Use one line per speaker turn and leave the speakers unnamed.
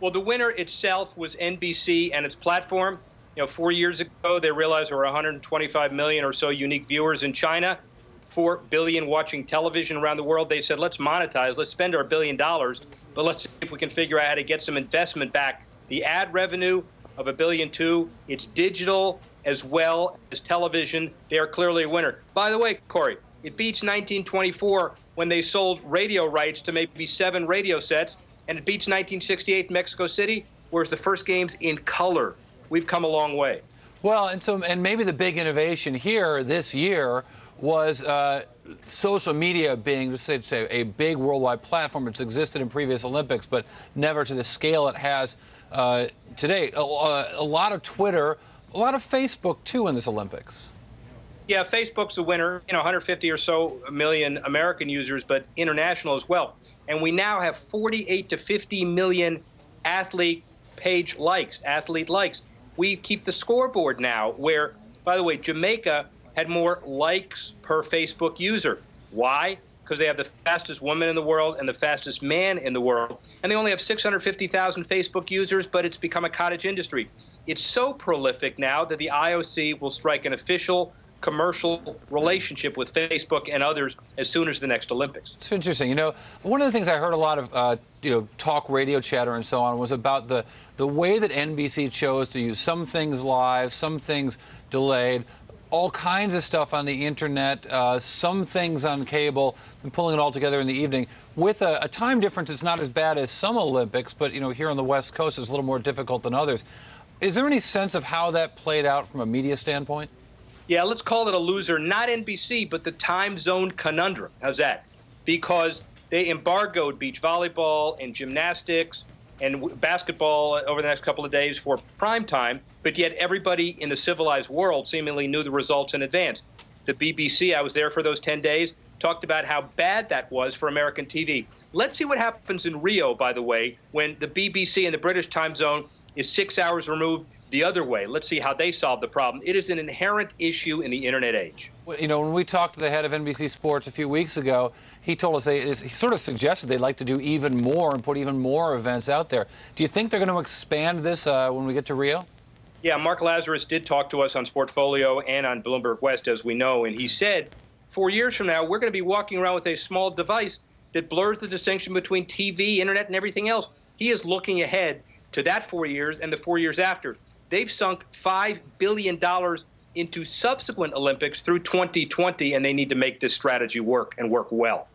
Well, the winner itself was NBC and its platform. 4 years ago, they realized there were 125 million or so unique viewers in China, 4 billion watching television around the world. They said, let's monetize, let's spend our $1 billion, but let's see if we can figure out how to get some investment back. The ad revenue of $1.2 billion, it's digital as well as television. They are clearly a winner. By the way, Corey, it beats 1924 when they sold radio rights to maybe 7 radio sets, and it beats 1968 in Mexico City, whereas the first game's in color. We've come a long way.
Well, and maybe the big innovation here this year was social media being, just say, a big worldwide platform. It's existed in previous Olympics, but never to the scale it has today. A lot of Twitter, a lot of Facebook, too, in this Olympics.
Yeah, Facebook's a winner, 150 or so million American users, but international as well. And we now have 48 to 50 million athlete page likes, athlete likes. We keep the scoreboard now where, by the way, Jamaica had more likes per Facebook user. Why? Because they have the fastest woman in the world and the fastest man in the world. And they only have 650,000 Facebook users, but it's become a cottage industry. It's so prolific now that the IOC will strike an official commercial relationship with Facebook and others as soon as the next Olympics.
It's interesting. One of the things I heard a lot of, talk radio chatter and so on was about the way that NBC chose to use some things live, some things delayed, all kinds of stuff on the internet, some things on cable, and pulling it all together in the evening. With a time difference, it's not as bad as some Olympics, but, here on the West Coast, it's a little more difficult than others. Is there any sense of how that played out from a media standpoint?
Yeah, let's call it a loser. Not NBC, but the time zone conundrum. How's that? Because they embargoed beach volleyball and gymnastics and basketball over the next couple of days for prime time, but yet everybody in the civilized world seemingly knew the results in advance. The BBC, I was there for those 10 days, talked about how bad that was for American TV. Let's see what happens in Rio, by the way, when the BBC and the British time zone is 6 hours removed the other way. Let's see how they solve the problem. It is an inherent issue in the internet age.
Well, when we talked to the head of NBC Sports a few weeks ago, he told us he sort of suggested they'd like to do even more and put even more events out there. Do you think they're going to expand this when we get to Rio?
Yeah, Mark Lazarus did talk to us on Sportfolio and on Bloomberg West, as we know, and he said 4 years from now, we're going to be walking around with a small device that blurs the distinction between TV, internet, and everything else. He is looking ahead to that 4 years and the 4 years after. They've sunk $5 billion into subsequent Olympics through 2020, and they need to make this strategy work and work well.